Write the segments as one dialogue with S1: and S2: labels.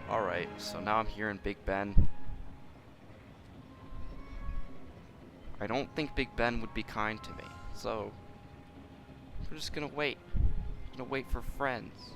S1: Alright, so now I'm here in Big Ben. I don't think Big Ben would be kind to me, so I'm just gonna wait. I'm gonna wait for friends.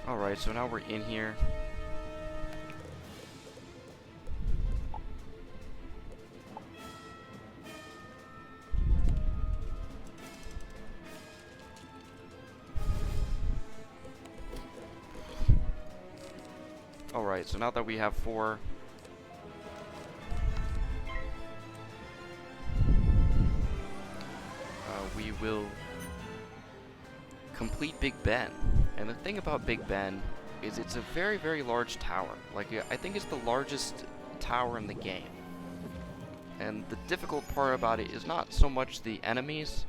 S1: Alright, so now we're in here. Alright, so now that we have 4, we will complete Big Ben. And the thing about Big Ben is it's a very, very large tower. Like, I think it's the largest tower in the game. And the difficult part about it is not so much the enemies,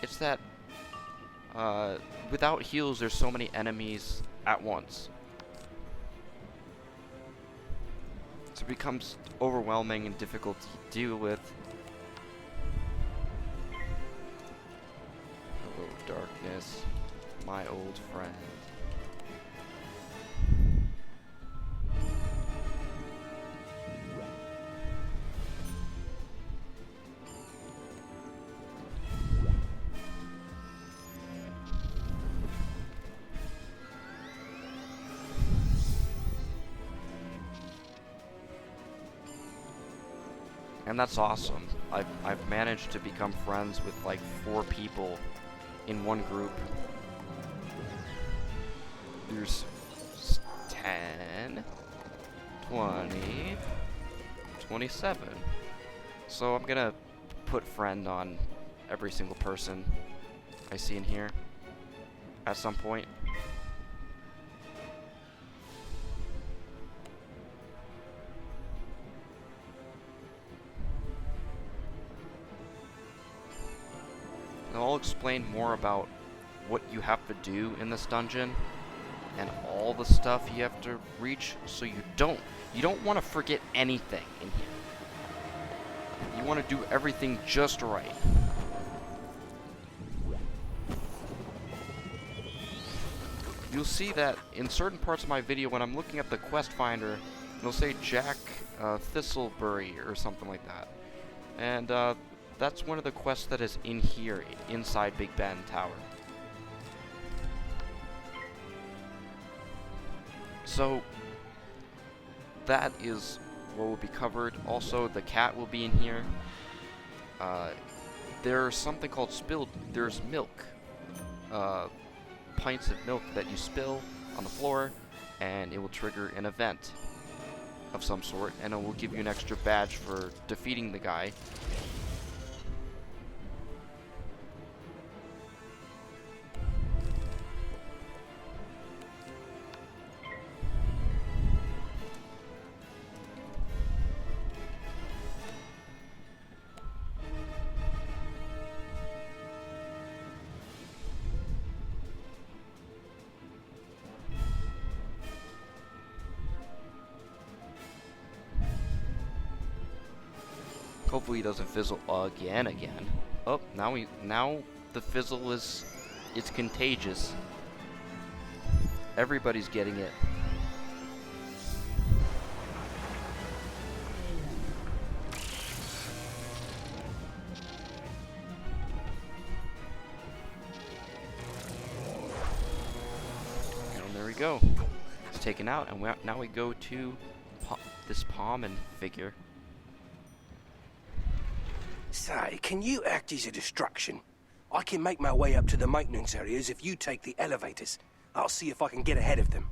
S1: it's that without heals there's so many enemies at once. So it becomes overwhelming and difficult to deal with. Hello, darkness, my old friend. And that's awesome. I've managed to become friends with like 4 people in one group. There's 10, 20, 27. So I'm gonna put friend on every single person I see in here at some point. I'll explain more about what you have to do in this dungeon and all the stuff you have to reach, so you don't want to forget anything in here. You want to do everything just right. You'll see that in certain parts of my video when I'm looking at the quest finder, it'll say Jack Thistlebury or something like that. And that's one of the quests that is in here, inside Big Ben Tower. So, that is what will be covered. Also, the cat will be in here. There's something called there's milk. Pints of milk that you spill on the floor, and it will trigger an event of some sort, and it will give you an extra badge for defeating the guy. Hopefully he doesn't fizzle again. Oh, now the fizzle it's contagious. Everybody's getting it. And there we go. It's taken out, and now we go to this palm and figure.
S2: Say, can you act as a distraction? I can make my way up to the maintenance areas if you take the elevators. I'll see if I can get ahead of them.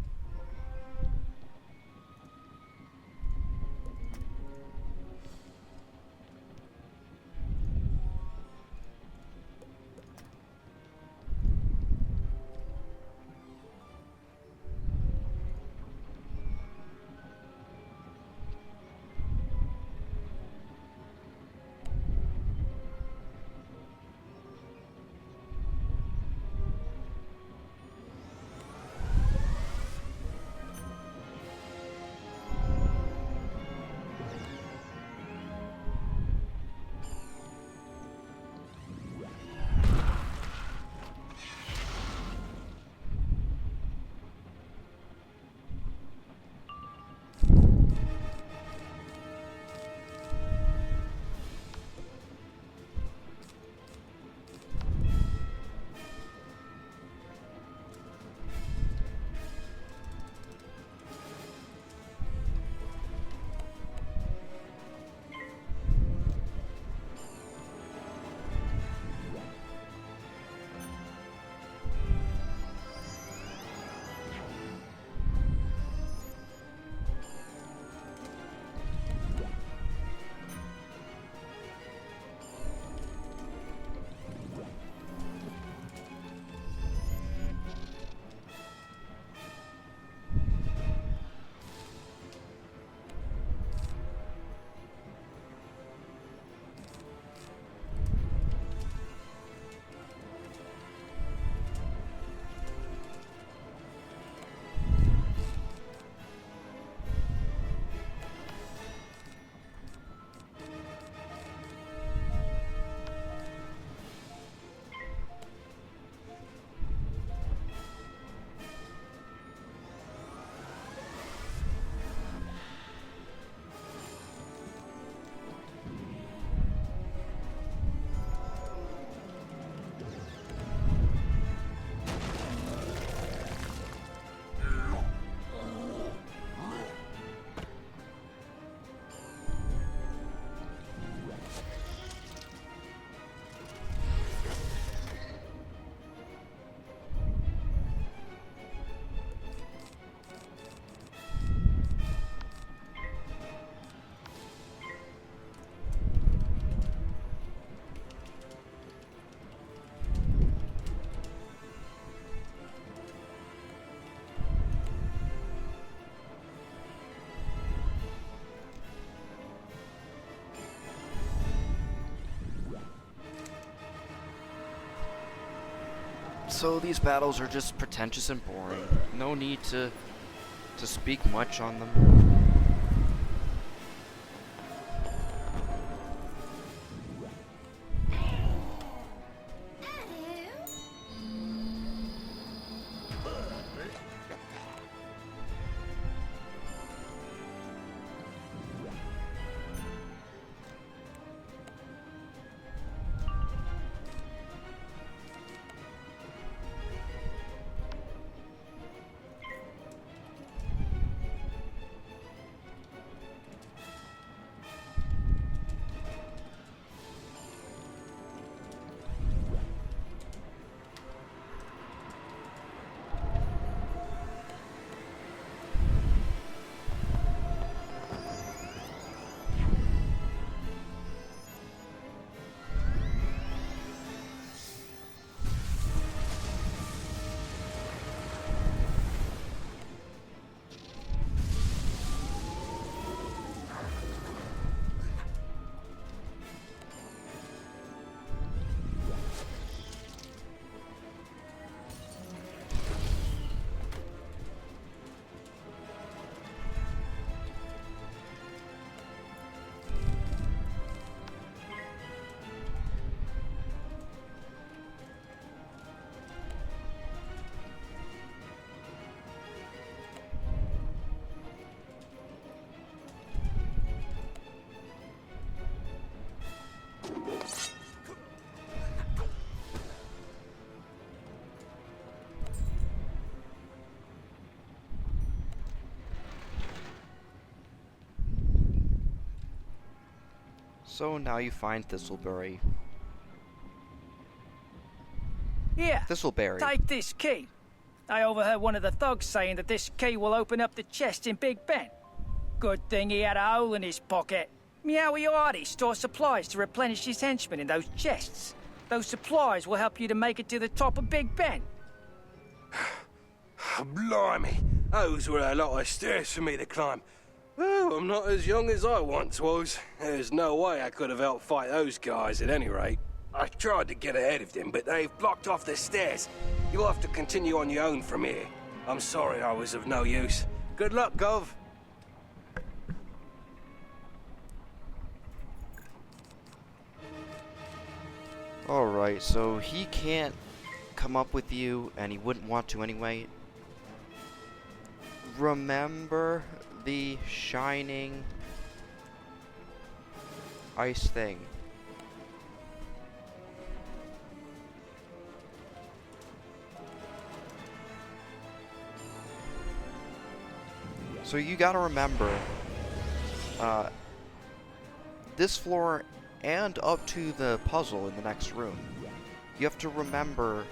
S1: So these battles are just pretentious and boring. No need to speak much on them. So now you find Thistleberry.
S3: Here,
S1: Thistleberry.
S3: take this key. I overheard one of the thugs saying that this key will open up the chest in Big Ben. Good thing he had a hole in his pocket. Meowiarty stores supplies to replenish his henchmen in those chests. Those supplies will help you to make it to the top of Big Ben.
S2: Blimey, those were a lot of stairs for me to climb. Well, I'm not as young as I once was. There's no way I could have helped fight those guys at any rate. I tried to get ahead of them, but they've blocked off the stairs. You'll have to continue on your own from here. I'm sorry I was of no use. Good luck, Gov.
S1: Alright, so he can't come up with you, and he wouldn't want to anyway. Remember the shining ice thing. So you gotta remember, this floor and up to the puzzle in the next room. You have to remember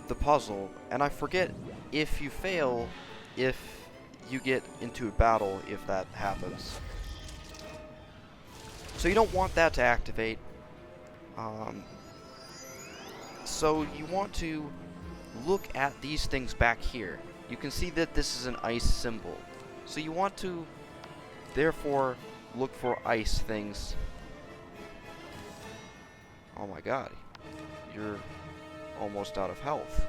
S1: the puzzle, and I forget if you fail, if you get into a battle, if that happens. So you don't want that to activate. So you want to look at these things back here. You can see that this is an ice symbol. So you want to, therefore, look for ice things. Oh my god. You're almost out of health.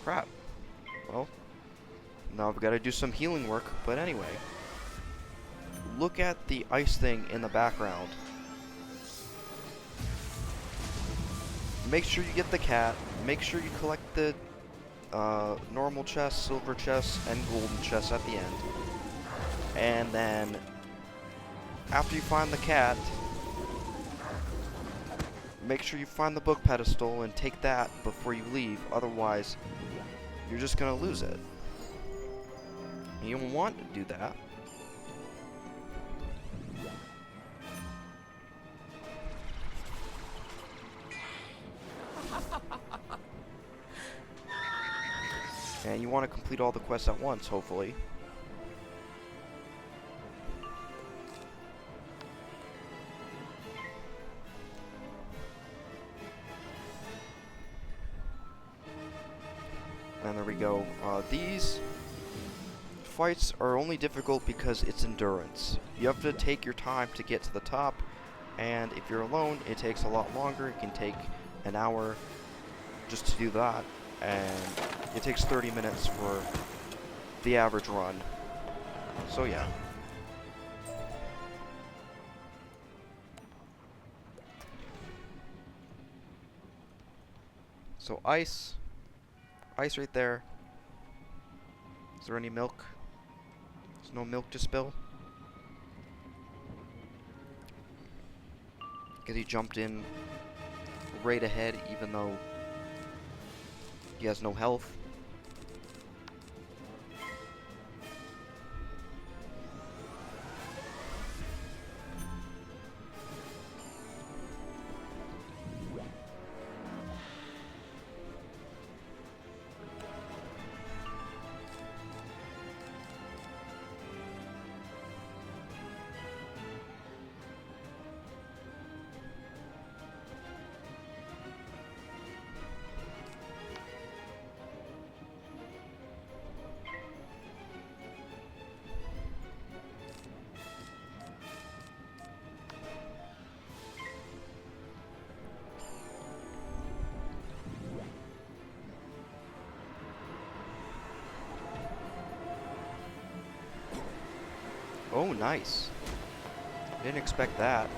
S1: Crap. Well, now I've got to do some healing work, but anyway. Look at the ice thing in the background. Make sure you get the cat. Make sure you collect the normal chests, silver chests, and golden chests at the end. And then, after you find the cat, make sure you find the book pedestal and take that before you leave. Otherwise, you're just gonna lose it. And you don't want to do that. And you want to complete all the quests at once, hopefully. And there we go. These fights are only difficult because it's endurance. You have to take your time to get to the top, and if you're alone, it takes a lot longer. It can take an hour, just to do that, and it takes 30 minutes for the average run. So yeah. So ice right there. Is there any milk? There's no milk to spill. Because he jumped in right ahead even though he has no health. Oh, nice. Didn't expect that.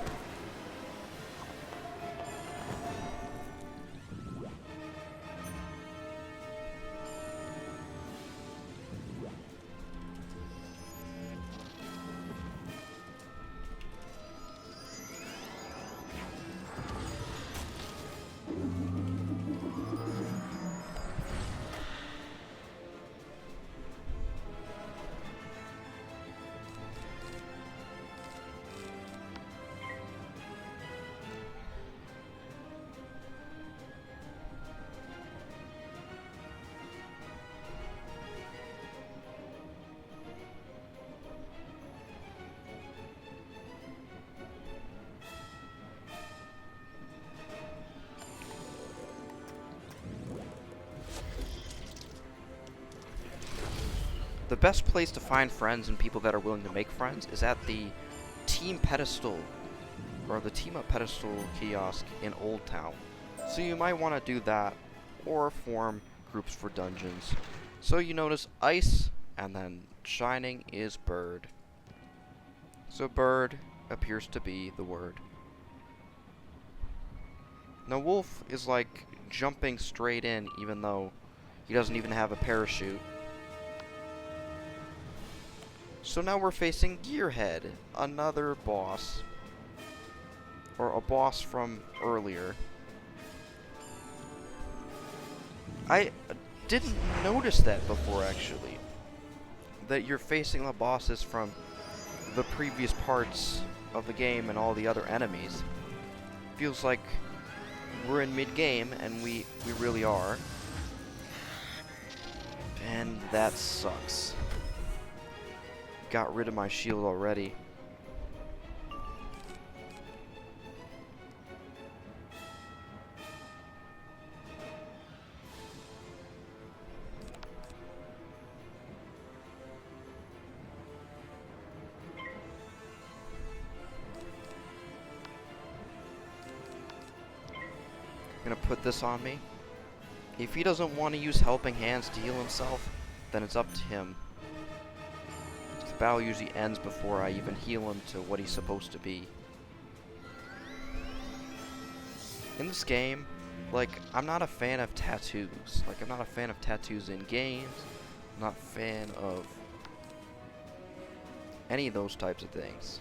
S1: The best place to find friends and people that are willing to make friends is at the Team Pedestal, or the Team Up Pedestal kiosk in Old Town. So you might want to do that, or form groups for dungeons. So you notice ice, and then shining is bird. So bird appears to be the word. Now wolf is like jumping straight in even though he doesn't even have a parachute. So now we're facing Gearhead, another boss. Or a boss from earlier. I didn't notice that before, actually. That you're facing the bosses from the previous parts of the game and all the other enemies. Feels like we're in mid-game, and we really are. And that sucks. Got rid of my shield already. Gonna put this on me. If he doesn't want to use helping hands to heal himself, then it's up to him. The battle usually ends before I even heal him to what he's supposed to be. In this game, like, I'm not a fan of tattoos. Like, I'm not a fan of tattoos in games. I'm not a fan of any of those types of things.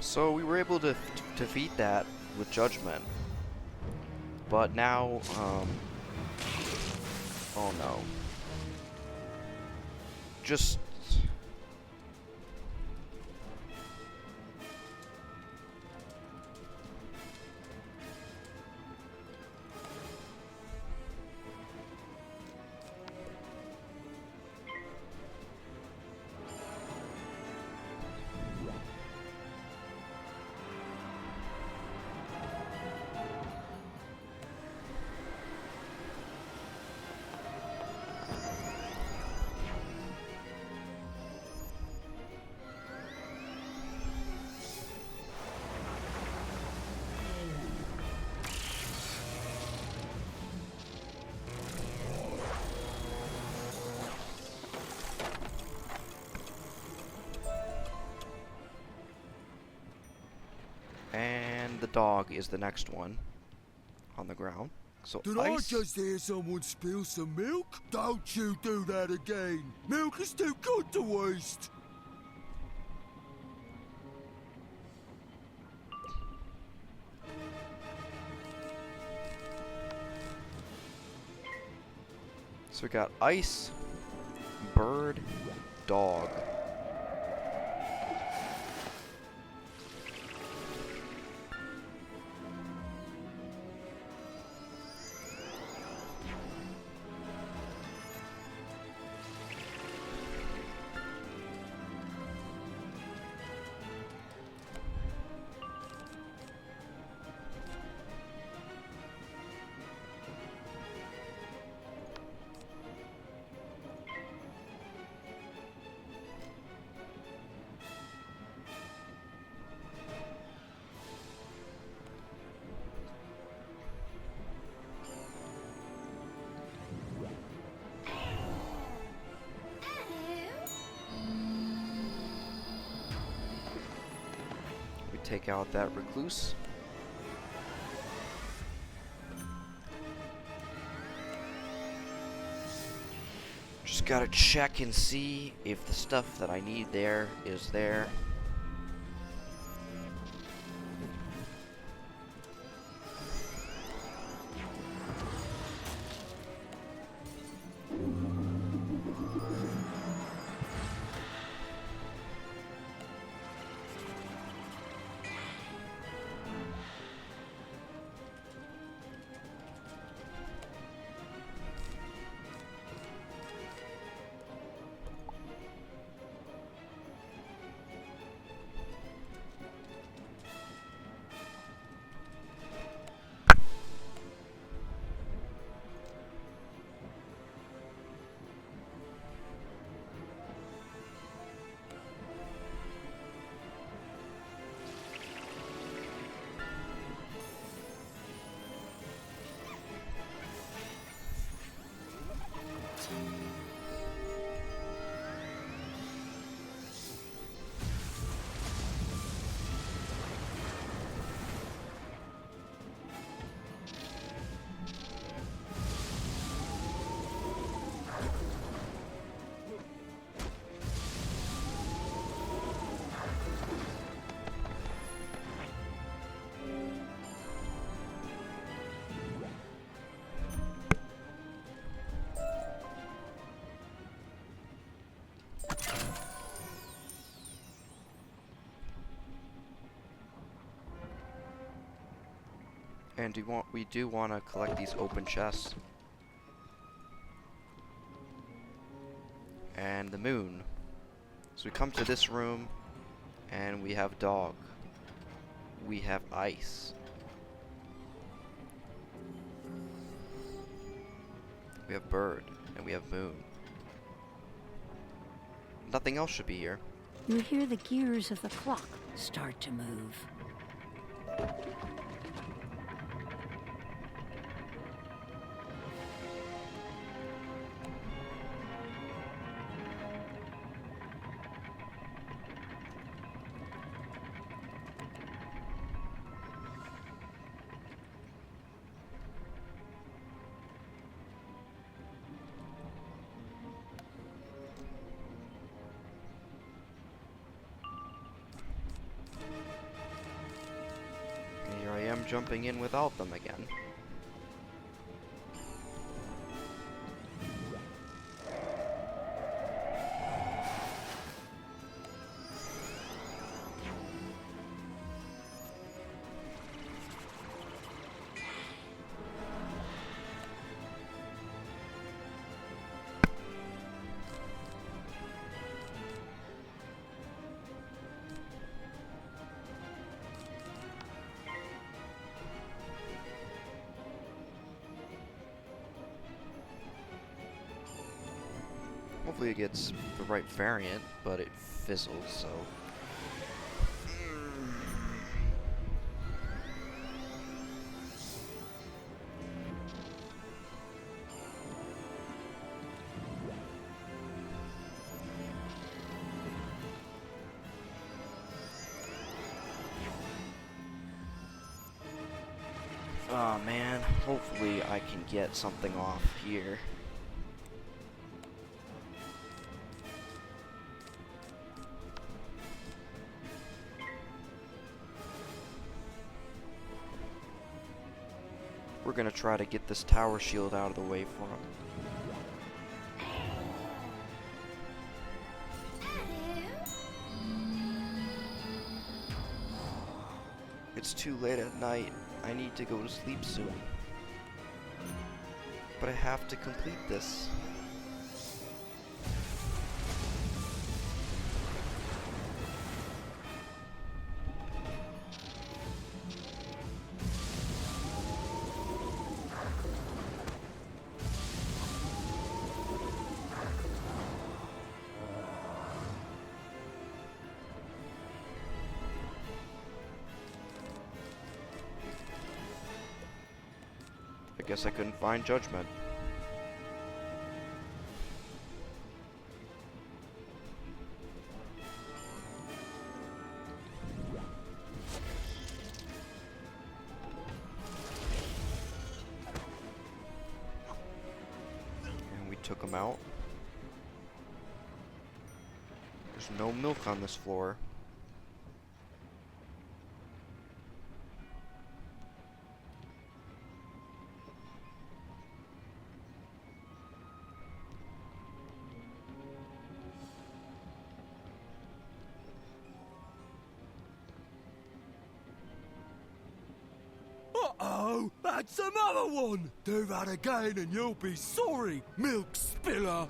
S1: So we were able to defeat that with Judgment. But now, oh no. dog is the next one on the ground. So
S4: Did
S1: ice.
S4: I just hear someone spill some milk? Don't you do that again. Milk is too good to waste.
S1: So we got ice, bird, dog. Take out that recluse. Just gotta check and see if the stuff that I need there is there. And we do want to collect these open chests. And the moon. So we come to this room, and we have dog. We have ice. We have bird, and we have moon. Nothing else should be here.
S5: You hear the gears of the clock start to move.
S1: Here I am jumping in without them again. Hopefully it gets the right variant, but it fizzles, so... Oh man, hopefully I can get something off here. We're gonna try to get this tower shield out of the way for him. It's too late at night. I need to go to sleep soon. But I have to complete this. I guess I couldn't find judgment. And we took him out. There's no milk on this floor.
S4: Uh-oh, that's another one! Do that again and you'll be sorry, milk spiller!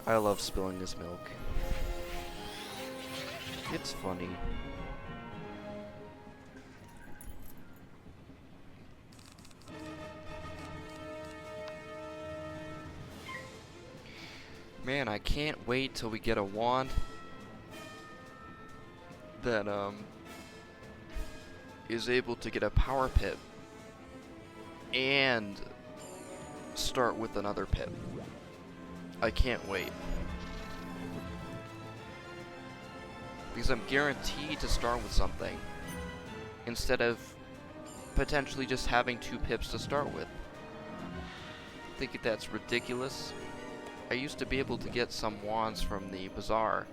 S1: I love spilling this milk. It's funny. Man, I can't wait till we get a wand that is able to get a power pit and start with another pit. I can't wait. Because I'm guaranteed to start with something instead of potentially just having 2 pips to start with. I think that's ridiculous. I used to be able to get some wands from the bazaar.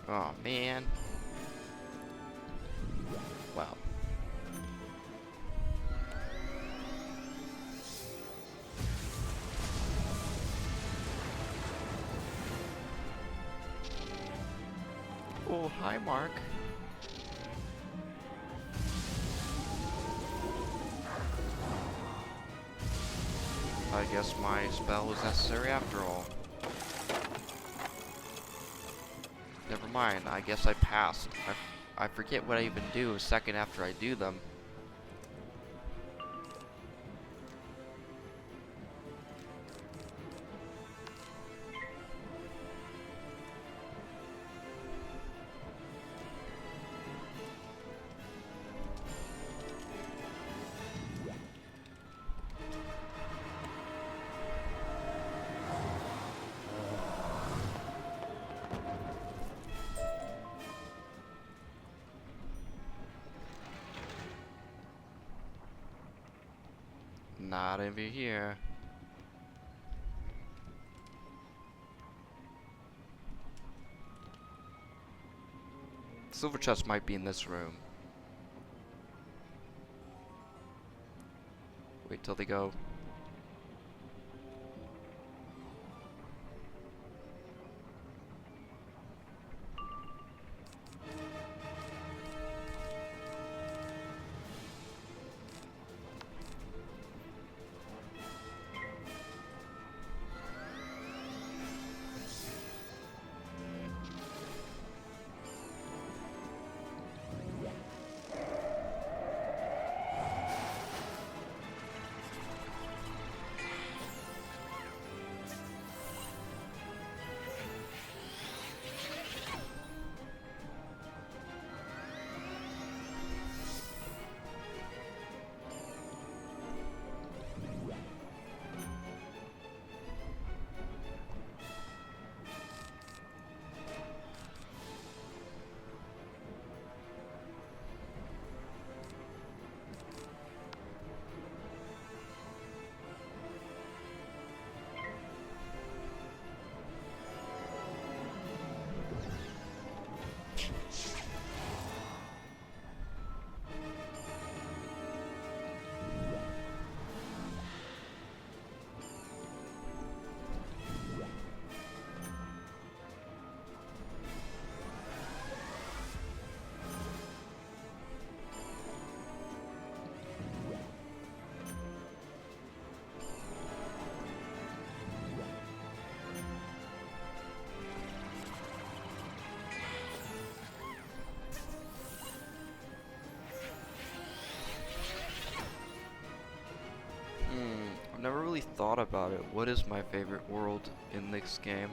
S1: Oh man. Wow. Oh, hi, Mark. I guess my spell was necessary after all. Never mind, I guess I passed. I forget what I even do a second after I do them. Not over here. Silver chest might be in this room. Wait till they go. never really thought about it. What is my favorite world in this game?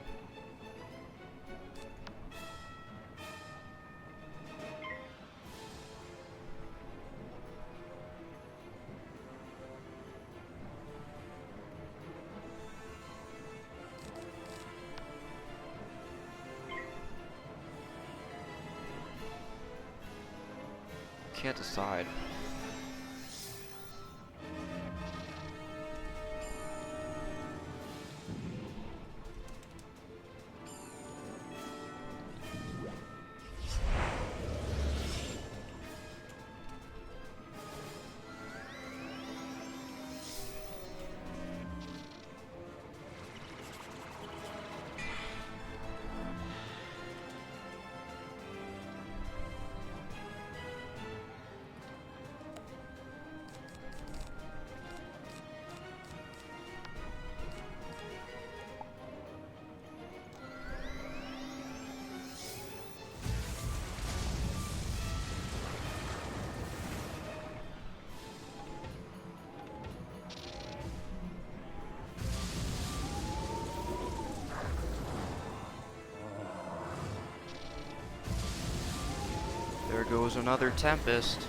S1: Can't decide. There goes another Tempest.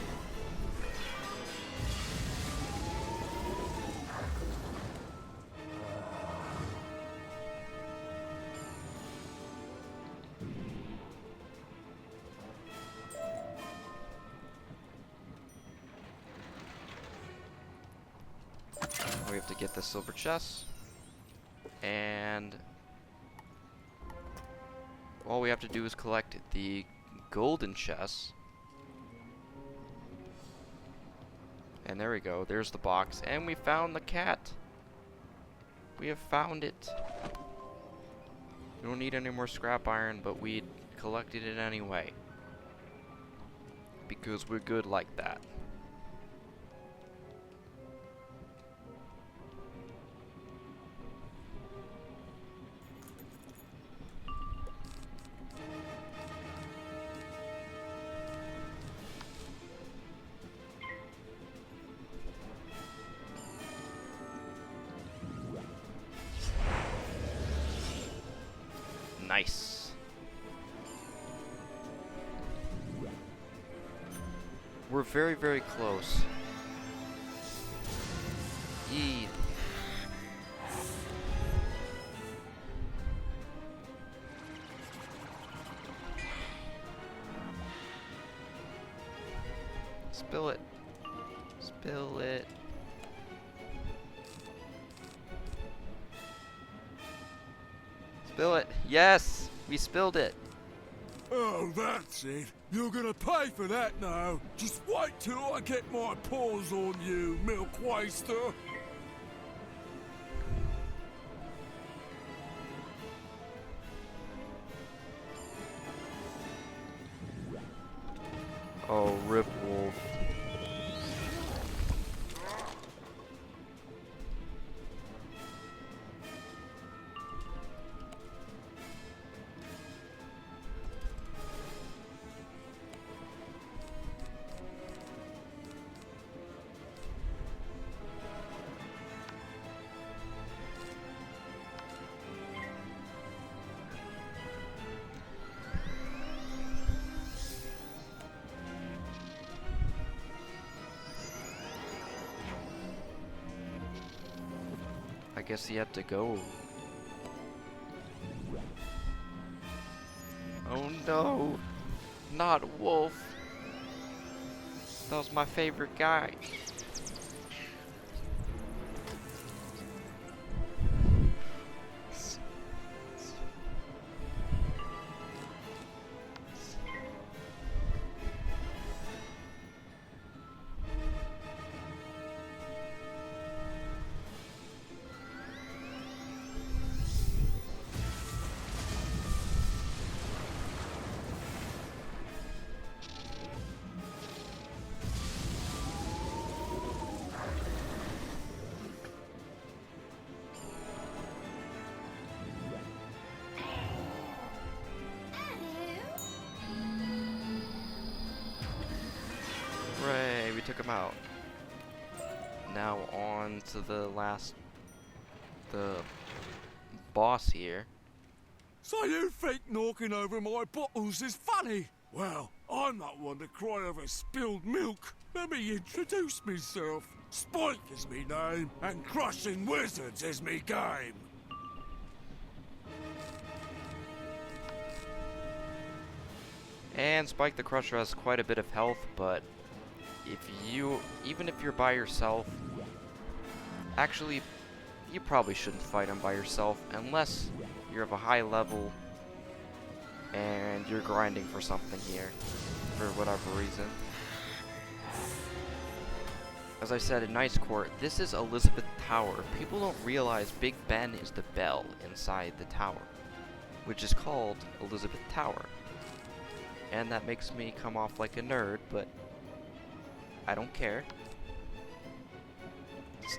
S1: We have to get the silver chest. And all we have to do is collect the golden chest. And there we go. There's the box. And we found the cat. We have found it. We don't need any more scrap iron, but we collected it anyway. Because we're good like that. Nice. We're very, very close. Yee. Spill it. Spill it. Spill it. Yes! We spilled it.
S4: Oh, that's it. You're gonna pay for that now. Just wait till I get my paws on you, milk waster.
S1: Oh, Rip Wolf. I guess you have to go. Oh no! Not Wolf! That was my favorite guy. Hooray, we took him out. Now on to the last the boss here.
S4: So you think knocking over my bottles is funny? Well, I'm not one to cry over spilled milk. Let me introduce myself. Spike is me name, and crushing wizards is me game.
S1: And Spike the Crusher has quite a bit of health, but even if you're by yourself, actually, you probably shouldn't fight him by yourself unless you're of a high level and you're grinding for something here, for whatever reason. As I said in Knight's Court, this is Elizabeth Tower. People don't realize Big Ben is the bell inside the tower, which is called Elizabeth Tower. And that makes me come off like a nerd, but I don't care.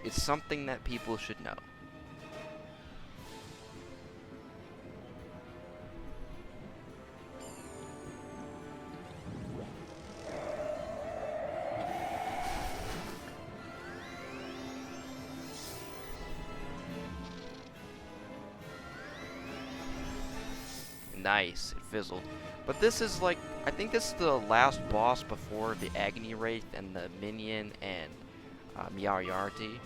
S1: It's something that people should know. Nice, it fizzled. But this is like, I think this is the last boss before the Agony Wraith and the Minion and Meowiarty.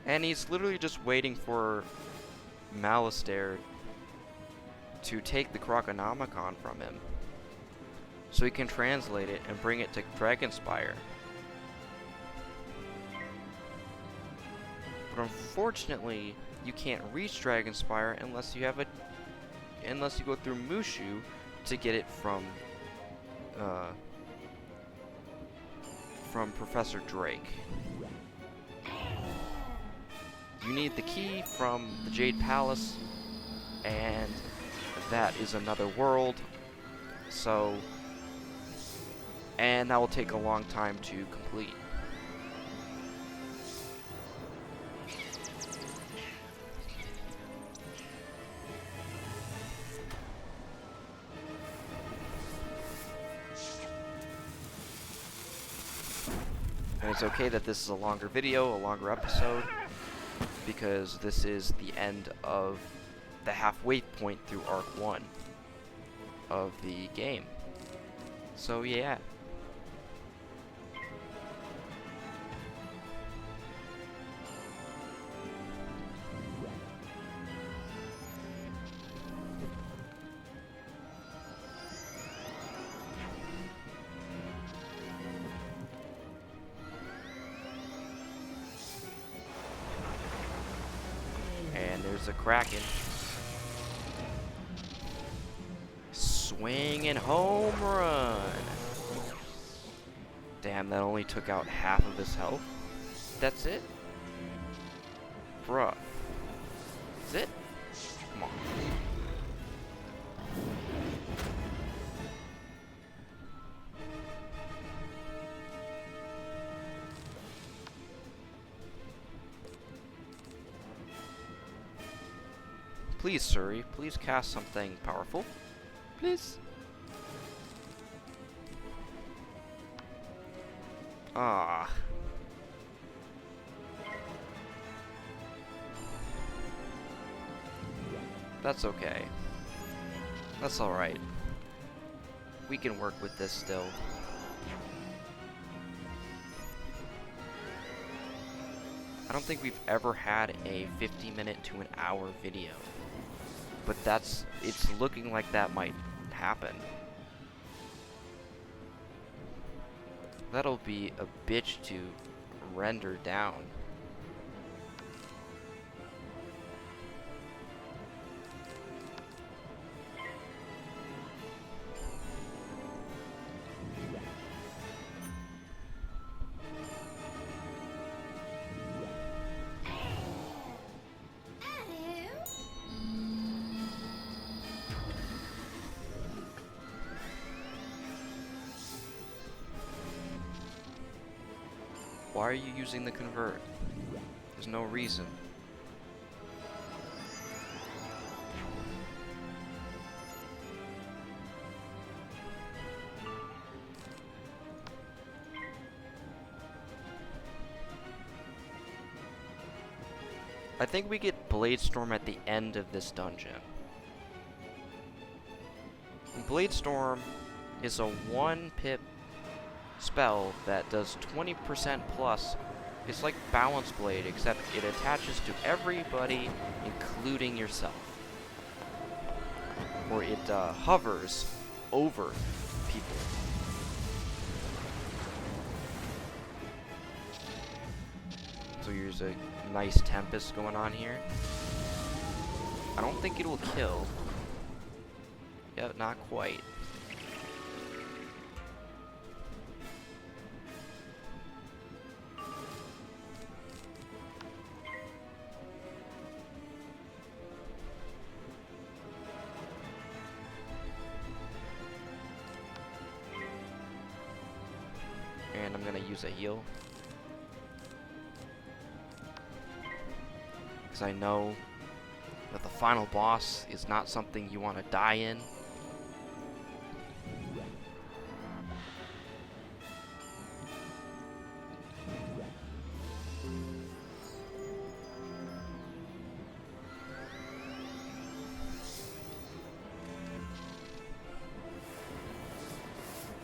S1: And he's literally just waiting for Malistaire to take the Croconomicon from him, so he can translate it and bring it to Dragonspire. But unfortunately, you can't reach Dragonspire unless you have unless you go through Mushu to get it from Professor Drake. You need the key from the Jade Palace, and that is another world. So, and that will take a long time to complete. And it's okay that this is a longer video, a longer episode, because this is the end of the halfway point through Arc 1 of the game. So yeah. And there's a Kraken. Swing and home run. Damn, that only took out half of his health. That's it? Bruh. Is it? Come on. Please, Suri, please cast something powerful. Please. Ah. That's okay. That's alright. We can work with this still. I don't think we've ever had a 50-minute to an hour video. But it's looking like that might happen. That'll be a bitch to render down. Why are you using the convert? There's no reason. I think we get Blade Storm at the end of this dungeon. And Blade Storm is a 1-pip spell that does 20% plus. It's like Balance Blade, except it attaches to everybody, including yourself. Or it hovers over people. So here's a nice Tempest going on here. I don't think it will kill. Yeah, not quite. And I'm gonna use a heal. Because I know that the final boss is not something you want to die in.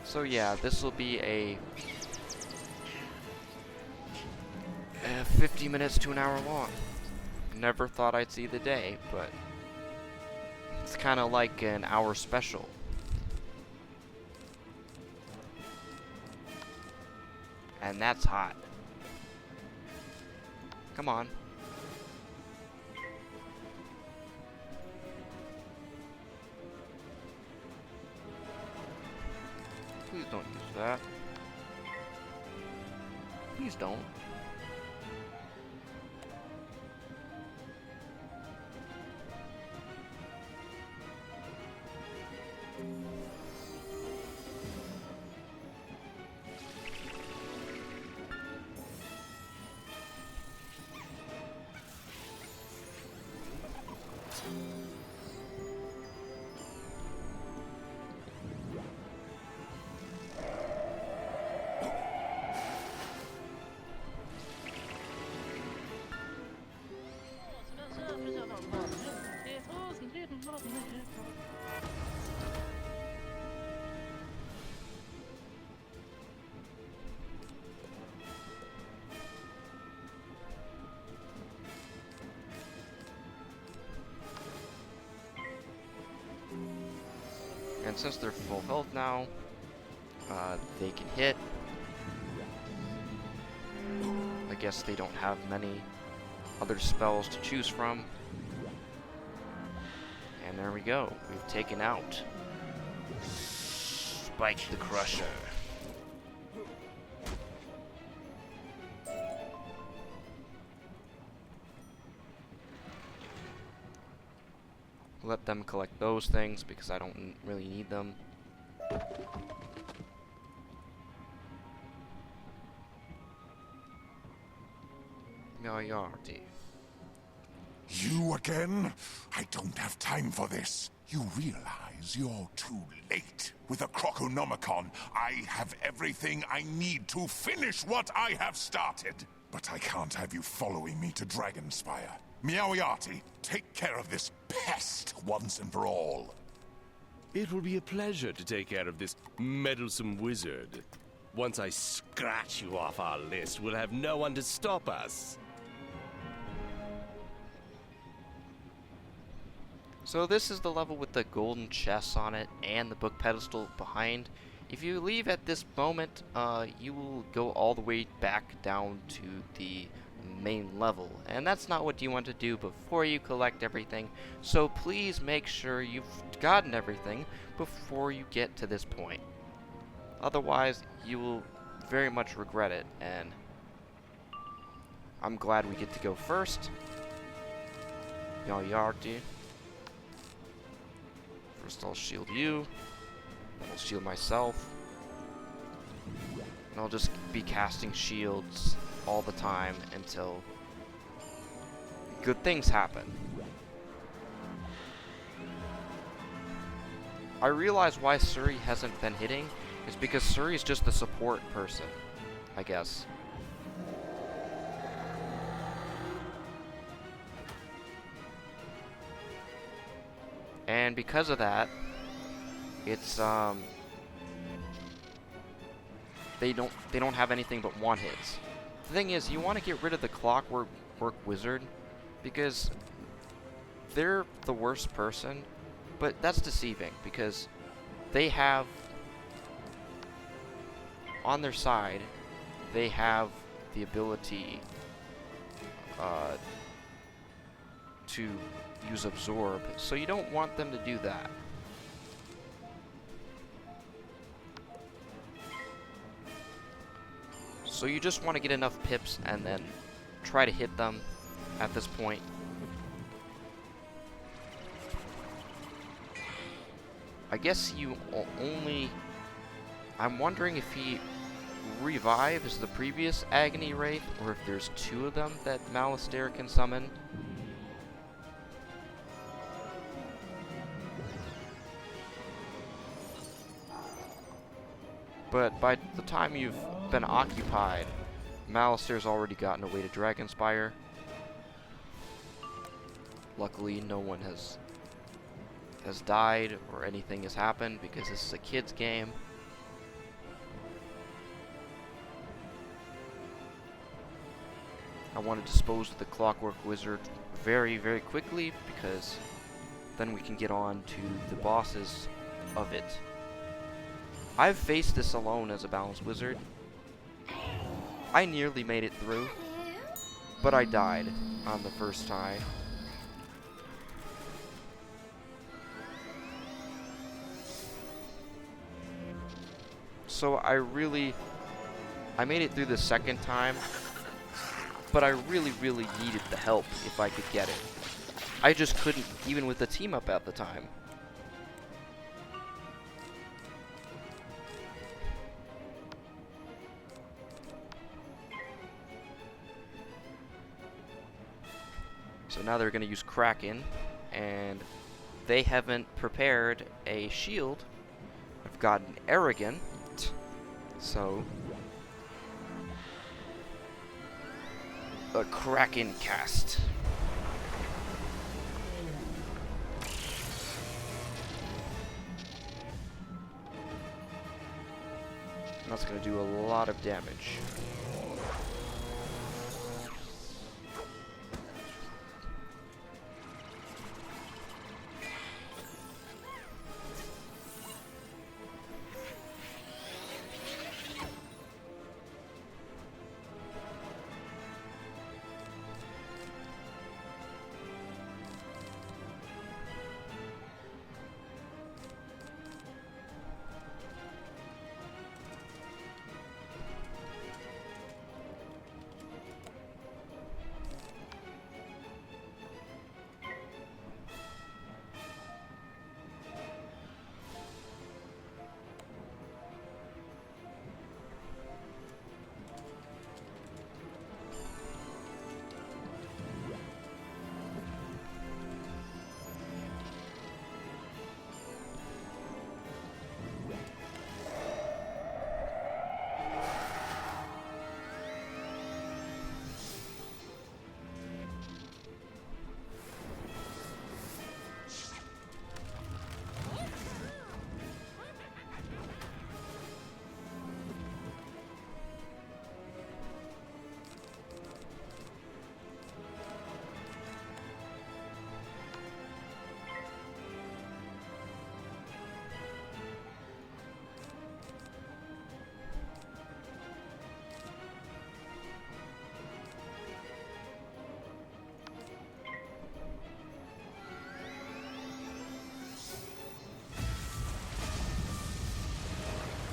S1: So yeah, this will be a 50 minutes to an hour long. Never thought I'd see the day, but it's kind of like an hour special. And that's hot. Come on. Please don't use that. Please don't. And since they're full health now, they can hit. I guess they don't have many other spells to choose from. And there we go. We've taken out Spike the Crusher. Let them collect those things because I don't really need them. Meowiarty.
S6: You again? I don't have time for this. You realize you're too late. With a Croconomicon, I have everything I need to finish what I have started. But I can't have you following me to Dragonspire. Meowiarty, take care of this pest once and for all.
S7: It will be a pleasure to take care of this meddlesome wizard. Once I scratch you off our list, we'll have no one to stop us.
S1: So this is the level with the golden chests on it and the book pedestal behind. If you leave at this moment, you will go all the way back down to the main level, and that's not what you want to do before you collect everything. So please make sure you've gotten everything before you get to this point. Otherwise, you will very much regret it, and I'm glad we get to go first. Meowiarty. First I'll shield you, then I'll shield myself, and I'll just be casting shields all the time until good things happen. I realize why Suri hasn't been hitting is because Suri is just the support person, I guess. And because of that, it's they don't have anything but one hits. The thing is, you want to get rid of the Clockwork Wizard because they're the worst person, but that's deceiving because they have on their side, they have the ability to use Absorb, so you don't want them to do that. So you just want to get enough pips and then try to hit them at this point. I guess you only... I'm wondering if he revives the previous Agony Wraith, or if there's two of them that Malistaire can summon. But by the time you've been occupied, Malistaire's already gotten away to Dragonspire. Luckily, no one has died or anything has happened because this is a kid's game. I want to dispose of the Clockwork Wizard very, very quickly because then we can get on to the bosses of it. I've faced this alone as a balanced wizard. I nearly made it through, but I died on the first time. So I made it through the second time, but I really needed the help if I could get it. I just couldn't, even with the team up at the time. So now they're going to use Kraken, and they haven't prepared a shield. I've got an Arrogant, so a Kraken cast. And that's going to do a lot of damage.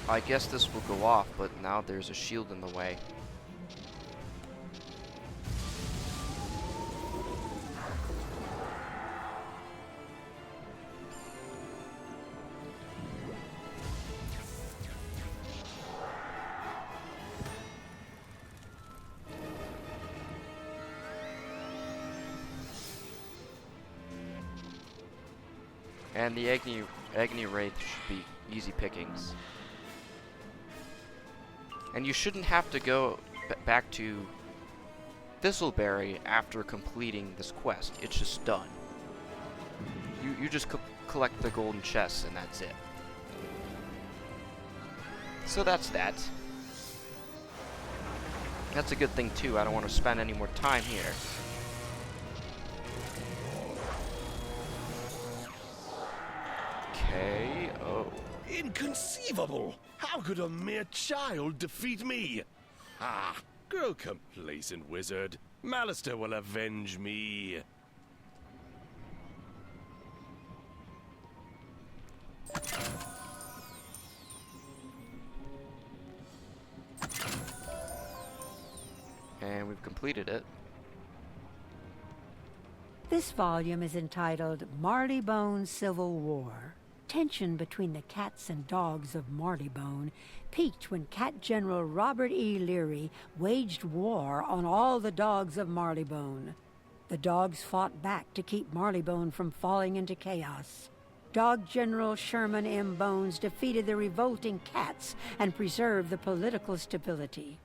S1: I guess this will go off, but now there's a shield in the way. And the Agony Wraith should be easy pickings. And you shouldn't have to go back to Thistleberry after completing this quest. It's just done. You just collect the golden chests, and that's it. So that's that. That's a good thing too. I don't want to spend any more time here. Okay. Oh.
S7: Inconceivable! How could a mere child defeat me? Ah, grow complacent, wizard. Malister will avenge me.
S1: And we've completed it.
S5: This volume is entitled Marleybone Civil War. Tension between the cats and dogs of Marleybone peaked when Cat General Robert E. Leary waged war on all the dogs of Marleybone. The dogs fought back to keep Marleybone from falling into chaos. Dog General Sherman M. Bones defeated the revolting cats and preserved the political stability.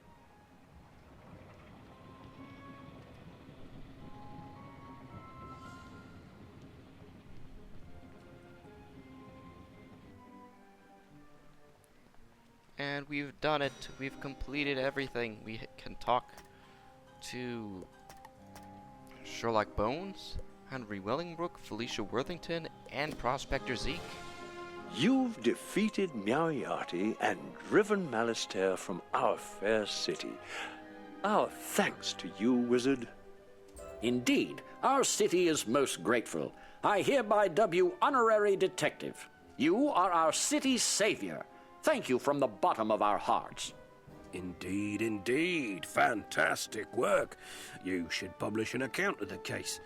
S1: And we've done it. We've completed everything. We can talk to Sherlock Bones, Henry Wellingbrook, Felicia Worthington, and Prospector Zeke.
S8: You've defeated Meowiarty and driven Malister from our fair city. Our thanks to you, wizard.
S9: Indeed, our city is most grateful. I hereby dub you honorary detective. You are our city's savior. Thank you from the bottom of our hearts.
S2: Indeed, indeed. Fantastic work. You should publish an account of the case.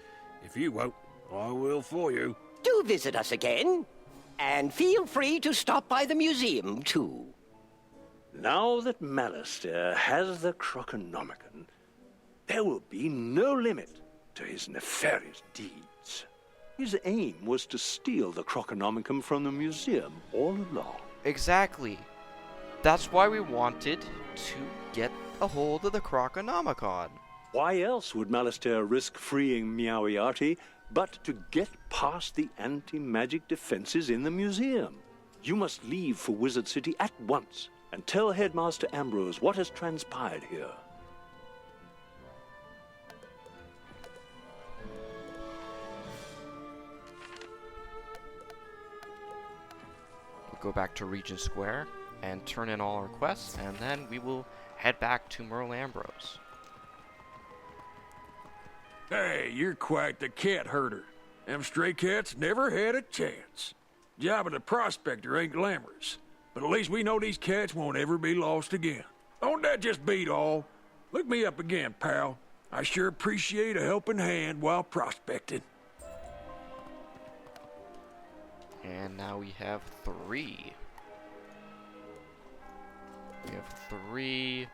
S2: If you won't, I will for you.
S10: Do visit us again. And feel free to stop by the museum, too.
S8: Now that Malister has the Croconomicon, there will be no limit to his nefarious deeds. His aim was to steal the Croconomicon from the museum all along.
S1: Exactly. That's why we wanted to get a hold of the Croconomicon.
S8: Why else would Malister risk freeing Meowiarty but to get past the anti-magic defenses in the museum? You must leave for Wizard City at once and tell Headmaster Ambrose what has transpired here.
S1: Go back to Regent Square and turn in all our quests, and then we will head back to Merle Ambrose.
S4: Hey, you're quite the cat herder. Them stray cats never had a chance. Job of the prospector ain't glamorous, but at least we know these cats won't ever be lost again. Don't that just beat all? Look me up again, pal. I sure appreciate a helping hand while prospecting.
S1: And now we have 3. We have 3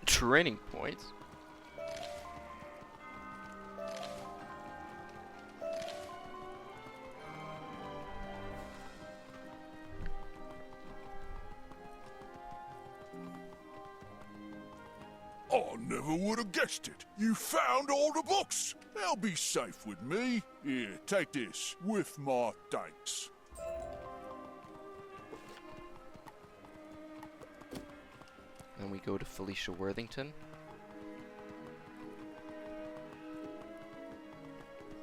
S1: training points.
S6: I never would have guessed it. You found all the books. They'll be safe with me. Here, take this, with my thanks.
S1: Then we go to Felicia Worthington.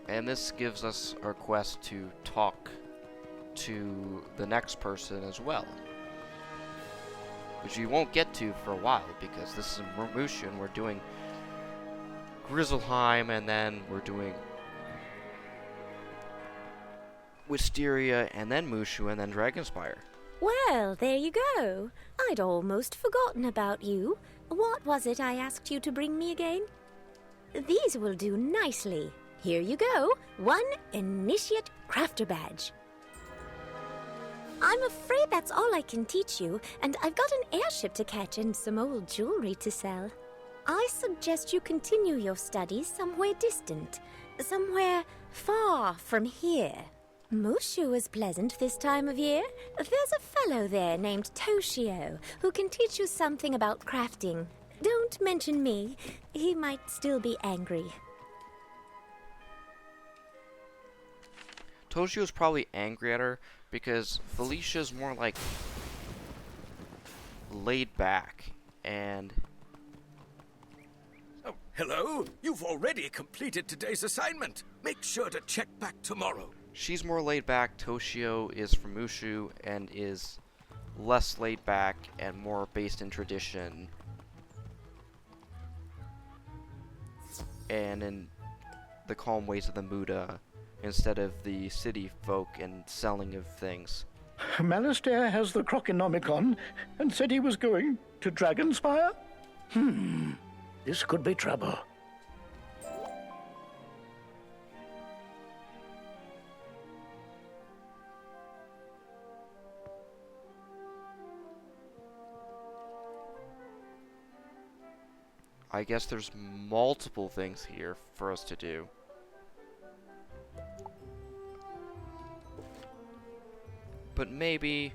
S1: And this gives us our quest to talk to the next person as well, which you won't get to for a while because this is Mushu and we're doing Grizzleheim and then we're doing Wisteria and then Mushu and then Dragonspire.
S11: Well, there you go. I'd almost forgotten about you. What was it I asked you to bring me again? These will do nicely. Here you go. 1 Initiate Crafter Badge. I'm afraid that's all I can teach you, and I've got an airship to catch and some old jewelry to sell. I suggest you continue your studies somewhere distant, somewhere far from here. Mushu is pleasant this time of year. There's a fellow there named Toshio who can teach you something about crafting. Don't mention me. He might still be angry.
S1: Toshio's probably angry at her because Felicia's more like laid back and
S4: Oh, hello. You've already completed today's assignment. Make sure to check back tomorrow.
S1: she's more laid back. Toshio is from Mushu and is less laid back and more based in tradition and in the calm ways of the Muda instead of the city folk and selling of things.
S12: Malistaire has the Croconomicon and said he was going to Dragonspire? This could be trouble.
S1: I guess there's multiple things here for us to do. But maybe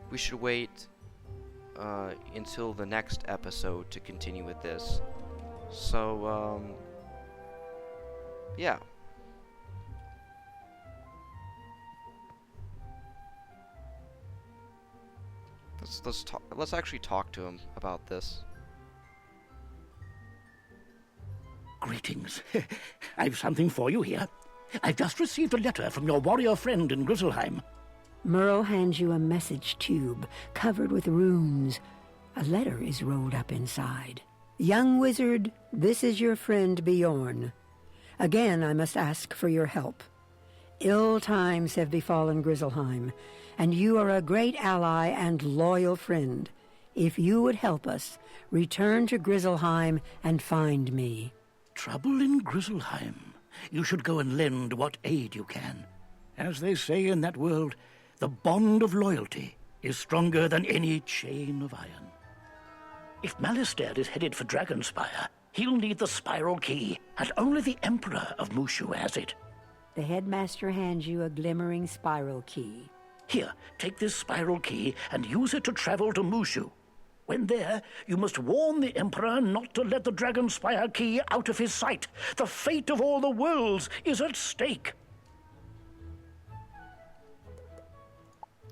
S1: we should wait until the next episode to continue with this. So, yeah. Let's actually talk to him about this.
S12: Greetings. I've something for you here. I've just received a letter from your warrior friend in Grizzleheim.
S5: Murrow hands you a message tube covered with runes. A letter is rolled up inside. Young wizard, this is your friend Bjorn. Again, I must ask for your help. Ill times have befallen Grizzleheim, and you are a great ally and loyal friend. If you would help us, return to Grizzleheim and find me.
S12: Trouble in Grizzleheim. You should go and lend what aid you can. As they say in that world, the bond of loyalty is stronger than any chain of iron. If Malistaire is headed for Dragonspire, he'll need the spiral key, and only the Emperor of Mushu has it.
S5: The headmaster hands you a glimmering spiral key.
S12: Here, take this spiral key and use it to travel to Mushu. When there, you must warn the Emperor not to let the Dragonspire key out of his sight. The fate of all the worlds is at stake.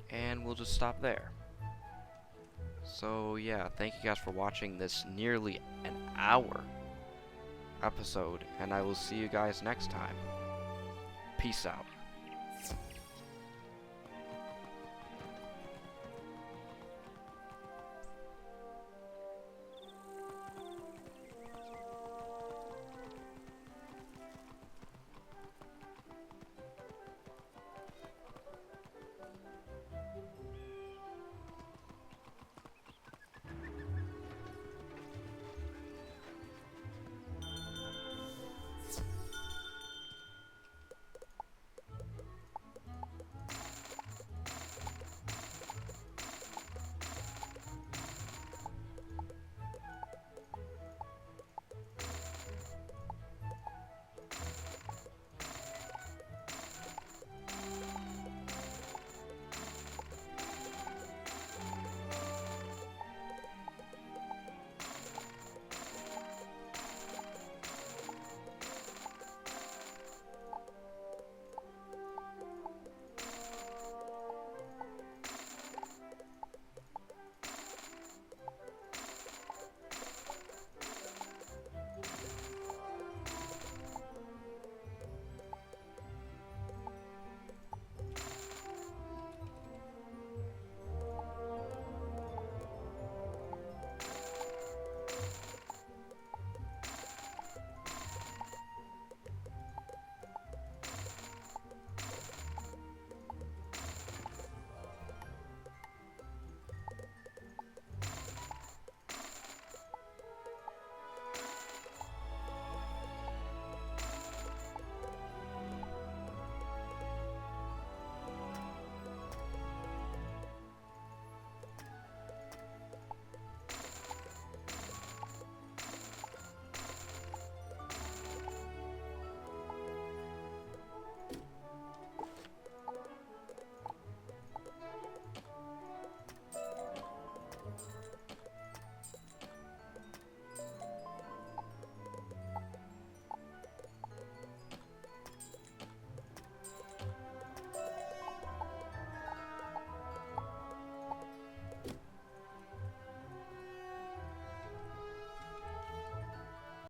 S1: And we'll just stop there. So yeah, thank you guys for watching this nearly an hour episode, and I will see you guys next time. Peace out.